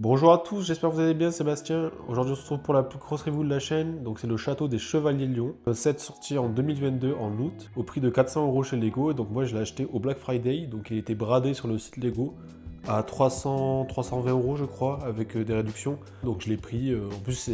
Bonjour à tous, j'espère que vous allez bien, Sébastien. Aujourd'hui, on se retrouve pour la plus grosse review de la chaîne. Donc, c'est le château des Chevaliers de Lyon. Un set sorti en 2022 en août, au prix de 400 € chez Lego. Et donc, moi, je l'ai acheté au Black Friday. Donc, il était bradé sur le site Lego à 320 € je crois, avec des réductions. Donc, je l'ai pris. En plus,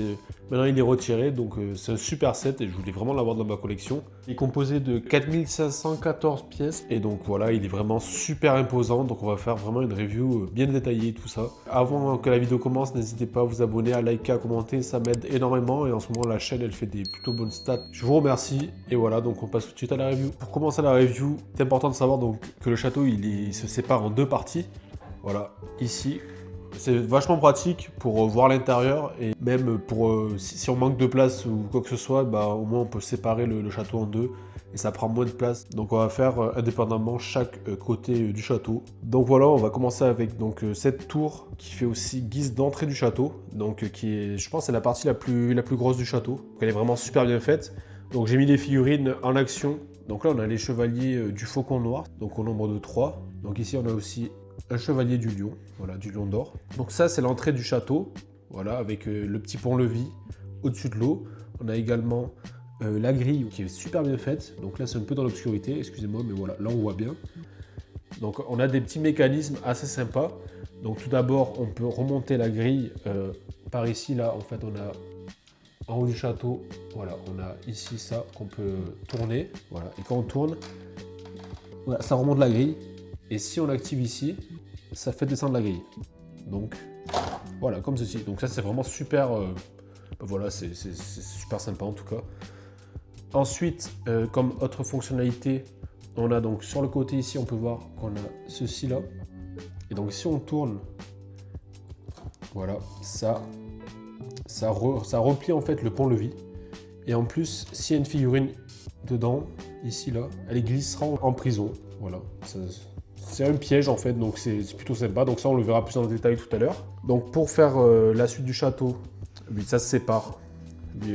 maintenant, il est retiré. Donc, c'est un super set et je voulais vraiment l'avoir dans ma collection. Il est composé de 4514 pièces. Et donc, voilà, il est vraiment super imposant. Donc, on va faire vraiment une review bien détaillée, tout ça. Avant que la vidéo commence, n'hésitez pas à vous abonner, à liker, à commenter. Ça m'aide énormément. Et en ce moment, la chaîne, elle fait des plutôt bonnes stats. Je vous remercie. Et voilà, donc on passe tout de suite à la review. Pour commencer la review, c'est important de savoir donc, que le château, il se sépare en deux parties. Voilà, ici, c'est vachement pratique pour voir l'intérieur et même pour si on manque de place ou quoi que ce soit, bah, au moins on peut séparer le château en deux et ça prend moins de place. Donc on va faire indépendamment chaque côté du château. Donc voilà, on va commencer avec donc, cette tour qui fait aussi guise d'entrée du château, donc qui est, je pense, c'est la partie la plus grosse du château. Donc, elle est vraiment super bien faite. Donc j'ai mis les figurines en action. Donc là on a les chevaliers du Faucon Noir, donc au nombre de 3. Donc ici on a aussi un chevalier du lion, voilà, du lion d'or. Donc ça, c'est l'entrée du château, voilà, avec le petit pont-levis au-dessus de l'eau. On a également la grille qui est super bien faite. Donc là, c'est un peu dans l'obscurité, excusez-moi, mais voilà, là, on voit bien. Donc on a des petits mécanismes assez sympas. Donc tout d'abord, on peut remonter la grille par ici, là, en fait, on a en haut du château, voilà, on a ici ça qu'on peut tourner, voilà. Et quand on tourne, voilà, ça remonte la grille. Et si on l'active ici, ça fait descendre la grille. Donc voilà, comme ceci. Donc ça, c'est vraiment super. Voilà, c'est super sympa en tout cas. Ensuite, comme autre fonctionnalité, on a donc sur le côté ici, on peut voir qu'on a ceci là. Et donc si on tourne, voilà, ça replie en fait le pont-levis. Et en plus, s'il y a une figurine dedans, ici là, elle glissera en prison. Voilà. C'est un piège en fait, donc c'est plutôt sympa. Donc ça, on le verra plus en détail tout à l'heure. Donc pour faire la suite du château, ça se sépare.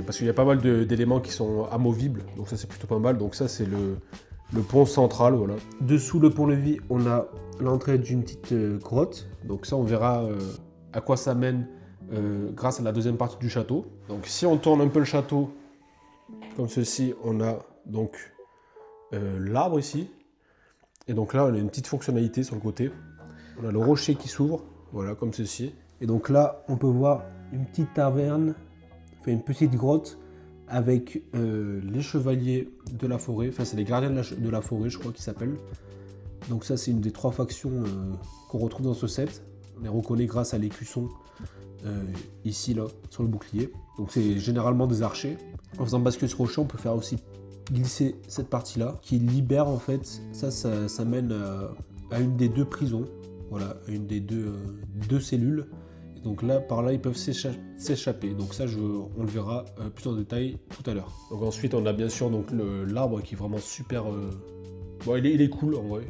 Parce qu'il y a pas mal d'éléments qui sont amovibles, donc ça c'est plutôt pas mal. Donc ça c'est le pont central, voilà. Dessous le pont-levis, on a l'entrée d'une petite grotte. Donc ça, on verra à quoi ça mène grâce à la deuxième partie du château. Donc si on tourne un peu le château, comme ceci, on a donc l'arbre ici. Et donc là, on a une petite fonctionnalité sur le côté. On a le rocher qui s'ouvre, voilà, comme ceci. Et donc là, on peut voir une petite taverne, enfin une petite grotte, avec les chevaliers de la forêt. Enfin, c'est les gardiens de la forêt, je crois qu'ils s'appellent. Donc ça, c'est une des 3 factions qu'on retrouve dans ce set. On les reconnaît grâce à l'écusson, ici, là, sur le bouclier. Donc c'est généralement des archers. En faisant basculer ce rocher, on peut faire aussi glisser cette partie-là, qui libère en fait, ça mène à une des 2 prisons, voilà, à une des deux cellules. Et donc là, par là, ils peuvent s'échapper. Donc ça, on le verra plus en détail tout à l'heure. Donc ensuite, on a bien sûr donc l'arbre qui est vraiment super. Bon, il est cool en vrai.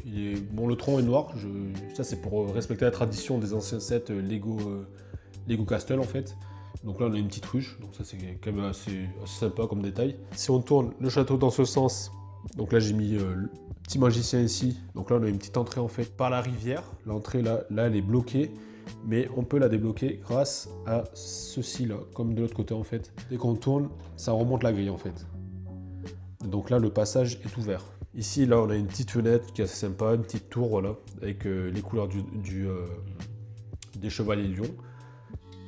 Bon, le tronc est noir. Ça, c'est pour respecter la tradition des anciens sets Lego Castle en fait. Donc là, on a une petite ruche, donc ça c'est quand même assez sympa comme détail. Si on tourne le château dans ce sens, donc là j'ai mis le petit magicien ici. Donc là, on a une petite entrée en fait par la rivière. L'entrée là, elle est bloquée, mais on peut la débloquer grâce à ceci là, comme de l'autre côté en fait. Dès qu'on tourne, ça remonte la grille en fait. Donc là, le passage est ouvert. Ici, là, on a une petite fenêtre qui est assez sympa, une petite tour, voilà, avec les couleurs des chevaliers lions.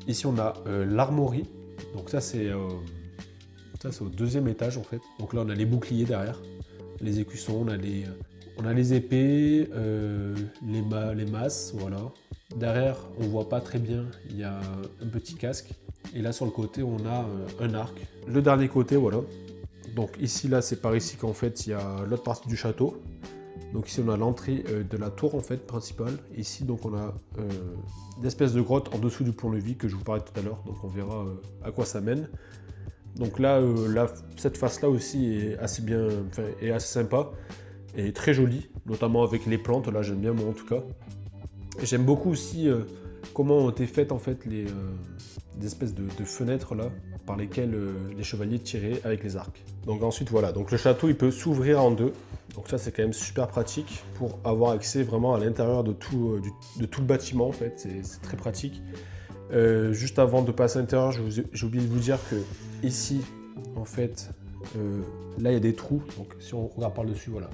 Ici, on a l'armoirie. Donc ça, c'est au 2e étage, en fait. Donc là, on a les boucliers derrière, les écussons, on a les épées, les masses, voilà. Derrière, on voit pas très bien, il y a un petit casque. Et là, sur le côté, on a un arc. Le dernier côté, voilà. Donc ici, là, c'est par ici qu'en fait, il y a l'autre partie du château. Donc ici, on a l'entrée de la tour, en fait, principale. Ici, donc, on a une espèce de grotte en dessous du pont-levis que je vous parlais tout à l'heure. Donc on verra à quoi ça mène. Donc là, cette face-là aussi est assez bien, enfin, est assez sympa et très jolie, notamment avec les plantes. Là, j'aime bien moi en tout cas. J'aime beaucoup aussi comment ont été faites en fait des espèces de fenêtres là par lesquelles les chevaliers tiraient avec les arcs. Donc ensuite voilà, donc le château il peut s'ouvrir en deux. Donc ça c'est quand même super pratique pour avoir accès vraiment à l'intérieur de tout le bâtiment en fait, c'est très pratique. Juste avant de passer à l'intérieur, j'ai oublié de vous dire que ici, en fait, là il y a des trous. Donc si on regarde par dessus, voilà.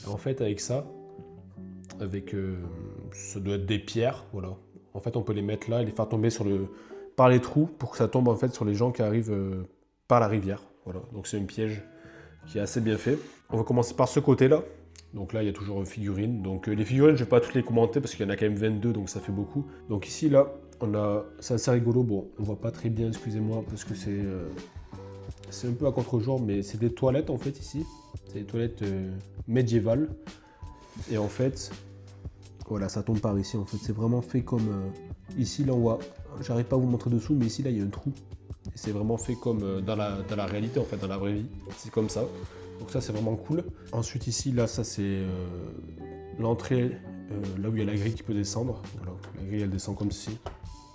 Et en fait, avec ça, ça doit être des pierres, voilà. En fait, on peut les mettre là et les faire tomber par les trous pour que ça tombe en fait sur les gens qui arrivent par la rivière. Voilà. Donc c'est un piège qui est assez bien fait. On va commencer par ce côté-là. Donc là, il y a toujours une figurine. Donc les figurines, je ne vais pas toutes les commenter parce qu'il y en a quand même 22, donc ça fait beaucoup. Donc ici, là, c'est assez rigolo. Bon, on voit pas très bien, excusez-moi, parce que c'est un peu à contre-jour, mais c'est des toilettes en fait ici. C'est des toilettes médiévales. Et en fait, voilà, ça tombe par ici. En fait, c'est vraiment fait comme ici, là, on voit. J'arrive pas à vous montrer dessous, mais ici, là, il y a un trou. Et c'est vraiment fait comme dans la réalité, en fait, dans la vraie vie. C'est comme ça. Donc ça, c'est vraiment cool. Ensuite, ici, là, ça, c'est l'entrée, là où il y a la grille qui peut descendre. Voilà, la grille, elle descend comme ceci.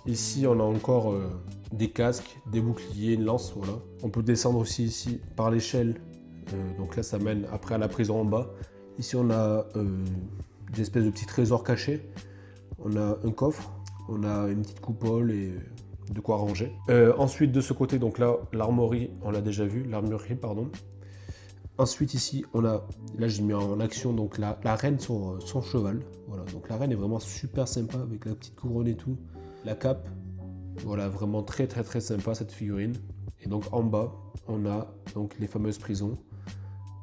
Ici, on a encore des casques, des boucliers, une lance, voilà. On peut descendre aussi ici par l'échelle. Donc là, ça mène après à la prison en bas. Ici, on a des espèces de petits trésors cachés. On a un coffre, on a une petite coupole et de quoi ranger. Ensuite, de ce côté, donc là, l'armurerie, on l'a déjà vu, l'armurerie, pardon. Ensuite, ici, là, j'ai mis en action donc la reine sur son cheval. Voilà, donc la reine est vraiment super sympa avec la petite couronne et tout. La cape, voilà, vraiment très très très sympa cette figurine. Et donc en bas, on a donc les fameuses prisons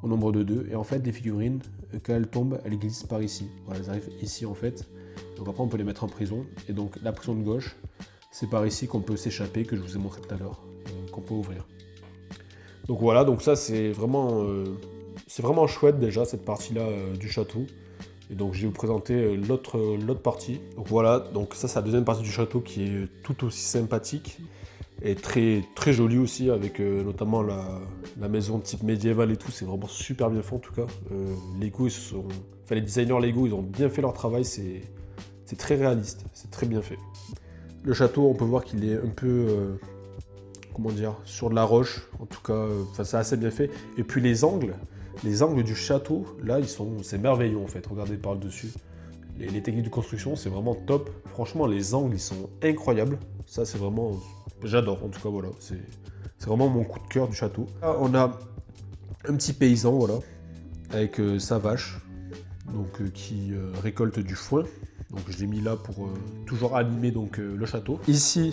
au nombre de 2. Et en fait, les figurines, quand elles tombent, elles glissent par ici. Voilà, elles arrivent ici en fait. Donc après, on peut les mettre en prison. Et donc la prison de gauche, c'est par ici qu'on peut s'échapper, que je vous ai montré tout à l'heure, qu'on peut ouvrir. Donc voilà, donc ça c'est vraiment chouette déjà cette partie-là du château. Et donc je vais vous présenter l'autre partie. Donc voilà, donc ça c'est la deuxième partie du château qui est tout aussi sympathique et très très jolie aussi avec notamment la maison type médiévale et tout. C'est vraiment super bien fait en tout cas. Lego, les designers Lego, ils ont bien fait leur travail. C'est très réaliste, c'est très bien fait. Le château, on peut voir qu'il est un peu comment dire, sur de la roche, en tout cas, c'est assez bien fait. Et puis les angles du château, là, c'est merveilleux en fait, regardez par le dessus. Les techniques de construction, c'est vraiment top. Franchement, les angles, ils sont incroyables. Ça, c'est vraiment, j'adore, en tout cas, voilà. C'est vraiment mon coup de cœur du château. Là, on a un petit paysan, voilà, avec sa vache, donc qui récolte du foin. Donc je l'ai mis là pour toujours animer donc, le château. Ici,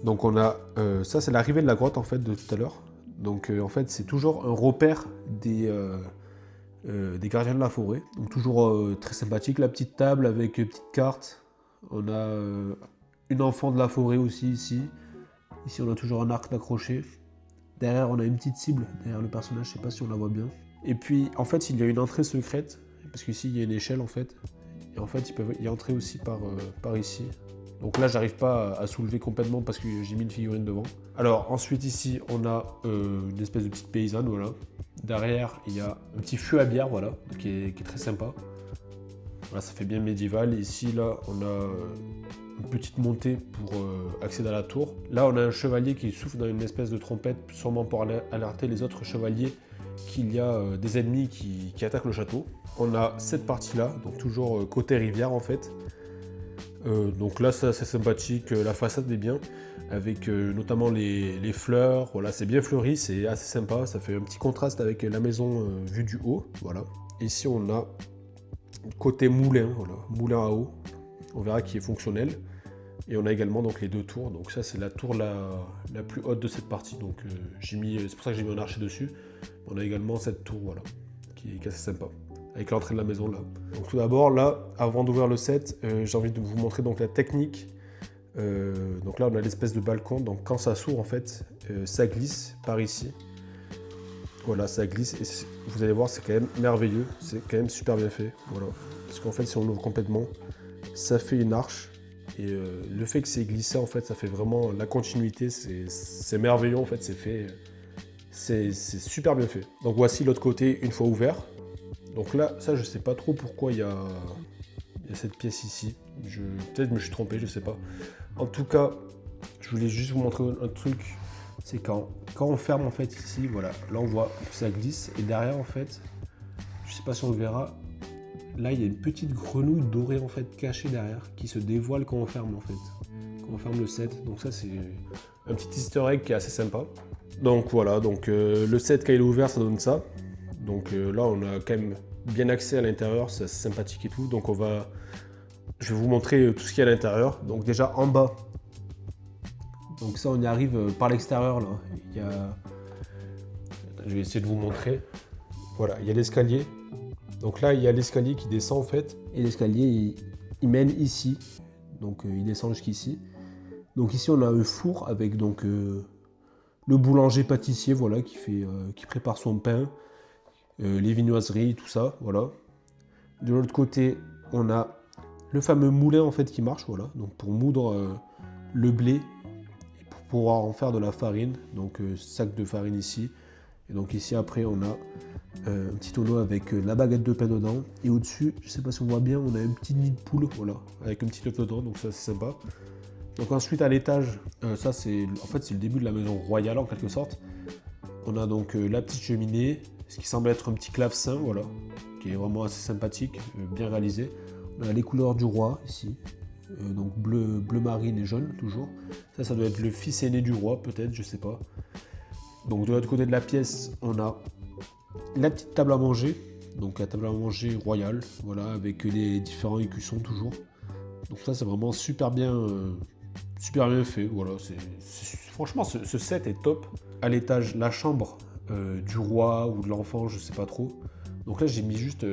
donc on a, ça c'est l'arrivée de la grotte en fait de tout à l'heure. Donc en fait c'est toujours un repère des gardiens de la forêt. Donc toujours très sympathique, la petite table avec une petite carte. On a une enfant de la forêt aussi ici. Ici on a toujours un arc d'accroché. Derrière on a une petite cible, derrière le personnage, je sais pas si on la voit bien. Et puis en fait il y a une entrée secrète, parce qu'ici il y a une échelle en fait. Et en fait ils peuvent y entrer aussi par ici. Donc là, j'arrive pas à soulever complètement parce que j'ai mis une figurine devant. Alors ensuite ici, on a une espèce de petite paysanne, voilà. Derrière, il y a un petit feu à bière, voilà, qui est très sympa. Voilà, ça fait bien médiéval. Ici, là, on a une petite montée pour accéder à la tour. Là, on a un chevalier qui souffle dans une espèce de trompette, sûrement pour alerter les autres chevaliers qu'il y a des ennemis qui attaquent le château. On a cette partie-là, donc toujours côté rivière en fait. Donc là, c'est assez sympathique, la façade est bien, avec notamment les fleurs, voilà, c'est bien fleuri, c'est assez sympa, ça fait un petit contraste avec la maison vue du haut, voilà. Ici, on a côté moulin, voilà, moulin à eau, on verra qui est fonctionnel. Et on a également donc les deux tours, donc ça c'est la tour la plus haute de cette partie, donc c'est pour ça que j'ai mis un archer dessus. On a également cette tour, voilà, qui est assez sympa, avec l'entrée de la maison là. Donc tout d'abord là, avant d'ouvrir le set, j'ai envie de vous montrer donc la technique. Donc là on a l'espèce de balcon, donc quand ça s'ouvre en fait, ça glisse par ici. Voilà, ça glisse et vous allez voir c'est quand même merveilleux, c'est quand même super bien fait, voilà. Parce qu'en fait si on ouvre complètement, ça fait une arche. Et le fait que c'est glissé en fait, ça fait vraiment la continuité, c'est merveilleux en fait, c'est super bien fait. Donc voici l'autre côté une fois ouvert. Donc là, ça je sais pas trop pourquoi il y a cette pièce ici. Peut-être je me suis trompé, je sais pas. En tout cas, je voulais juste vous montrer un truc. C'est quand on ferme en fait ici, voilà. Là on voit que ça glisse et derrière en fait, je sais pas si on le verra, là il y a une petite grenouille dorée en fait cachée derrière qui se dévoile quand on ferme en fait. Quand on ferme le set. Donc ça c'est un petit easter egg qui est assez sympa. Donc voilà, donc le set quand il est ouvert ça donne ça. Donc là on a quand même bien accès à l'intérieur, c'est sympathique et tout. Donc je vais vous montrer tout ce qu'il y a à l'intérieur. Donc déjà en bas, donc ça on y arrive par l'extérieur là. Il y a... Je vais essayer de vous montrer. Voilà, il y a l'escalier. Donc là il y a l'escalier qui descend en fait. Et l'escalier il mène ici. Donc il descend jusqu'ici. Donc ici on a un four avec donc le boulanger pâtissier voilà qui prépare son pain. Les viennoiseries, tout ça, voilà. De l'autre côté, on a le fameux moulin en fait qui marche, voilà. Donc pour moudre le blé et pour pouvoir en faire de la farine. Donc sac de farine ici. Et donc ici après on a un petit tonneau avec la baguette de pain dedans. Et au-dessus, je sais pas si on voit bien, on a un petit nid de poule, voilà, avec un petit œuf dedans. Donc ça c'est sympa. Donc ensuite à l'étage, ça c'est en fait c'est le début de la maison royale en quelque sorte. On a donc la petite cheminée. Ce qui semble être un petit clavecin, voilà, qui est vraiment assez sympathique, bien réalisé. On a les couleurs du roi ici, donc bleu marine et jaune toujours. Ça doit être le fils aîné du roi, peut-être, je sais pas. Donc de l'autre côté de la pièce, on a la petite table à manger, donc la table à manger royale, voilà, avec les différents écussons toujours. Donc ça c'est vraiment super bien fait, voilà. Franchement, ce set est top. À l'étage, la chambre. Du roi ou de l'enfant, je sais pas trop. Donc là j'ai mis juste,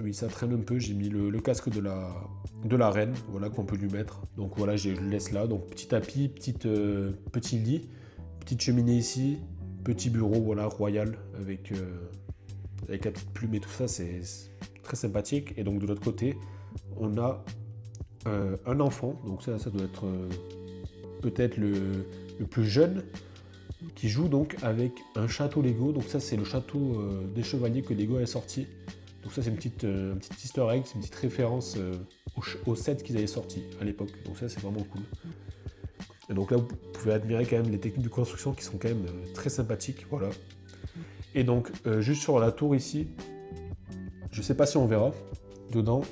oui ça traîne un peu, j'ai mis le casque de la reine, voilà qu'on peut lui mettre. Donc voilà, je le laisse là. Donc petit tapis, petit lit, petite cheminée ici, petit bureau voilà royal avec la petite plume et tout ça, c'est très sympathique. Et donc de l'autre côté, on a un enfant, donc ça doit être peut-être le plus jeune, qui joue donc avec un château Lego. Donc ça c'est le château des chevaliers que Lego a sorti. Donc ça c'est un petit easter egg, c'est une petite référence au set qu'ils avaient sorti à l'époque. Donc ça c'est vraiment cool. Et donc là vous pouvez admirer quand même les techniques de construction qui sont quand même très sympathiques, voilà. Et donc juste sur la tour ici, je sais pas si on verra dedans.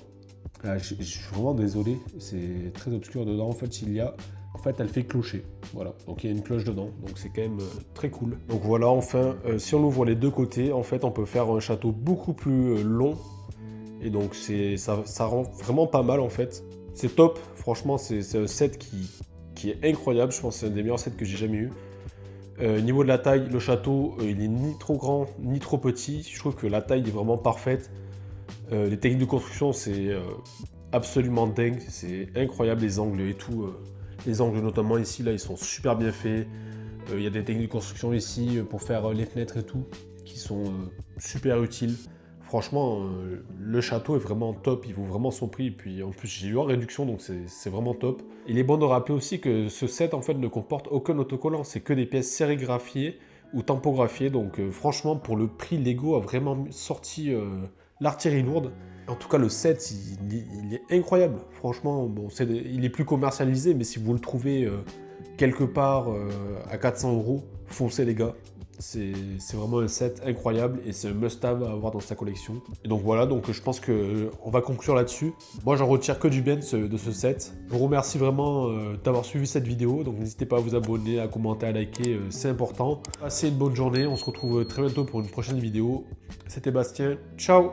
Je suis vraiment désolé, c'est très obscur dedans. En fait elle fait clocher. Voilà, donc il y a une cloche dedans, donc c'est quand même très cool. Donc voilà, enfin, si on ouvre les deux côtés, en fait, on peut faire un château beaucoup plus long. Et donc ça rend vraiment pas mal en fait. C'est top, franchement, c'est un set qui est incroyable. Je pense que c'est un des meilleurs sets que j'ai jamais eu. Niveau de la taille, le château, il est ni trop grand, ni trop petit. Je trouve que la taille est vraiment parfaite. Les techniques de construction, c'est absolument dingue. C'est incroyable, les angles et tout. Les angles notamment ici, là, ils sont super bien faits. Il y a des techniques de construction ici pour faire les fenêtres et tout, qui sont super utiles. Franchement, le château est vraiment top, il vaut vraiment son prix. Et puis en plus, j'ai eu en réduction, donc c'est vraiment top. Il est bon de rappeler aussi que ce set en fait ne comporte aucun autocollant. C'est que des pièces sérigraphiées ou tampographiées. Donc franchement, pour le prix, Lego a vraiment sorti l'artillerie lourde. En tout cas, le set, il est incroyable. Franchement, bon, il est plus commercialisé, mais si vous le trouvez quelque part à 400 €, foncez les gars. C'est vraiment un set incroyable et c'est un must-have à avoir dans sa collection. Et donc voilà, donc je pense qu'on va conclure là-dessus. Moi, j'en retire que du bien de ce set. Je vous remercie vraiment d'avoir suivi cette vidéo. Donc n'hésitez pas à vous abonner, à commenter, à liker, c'est important. Passez une bonne journée. On se retrouve très bientôt pour une prochaine vidéo. C'était Bastien. Ciao!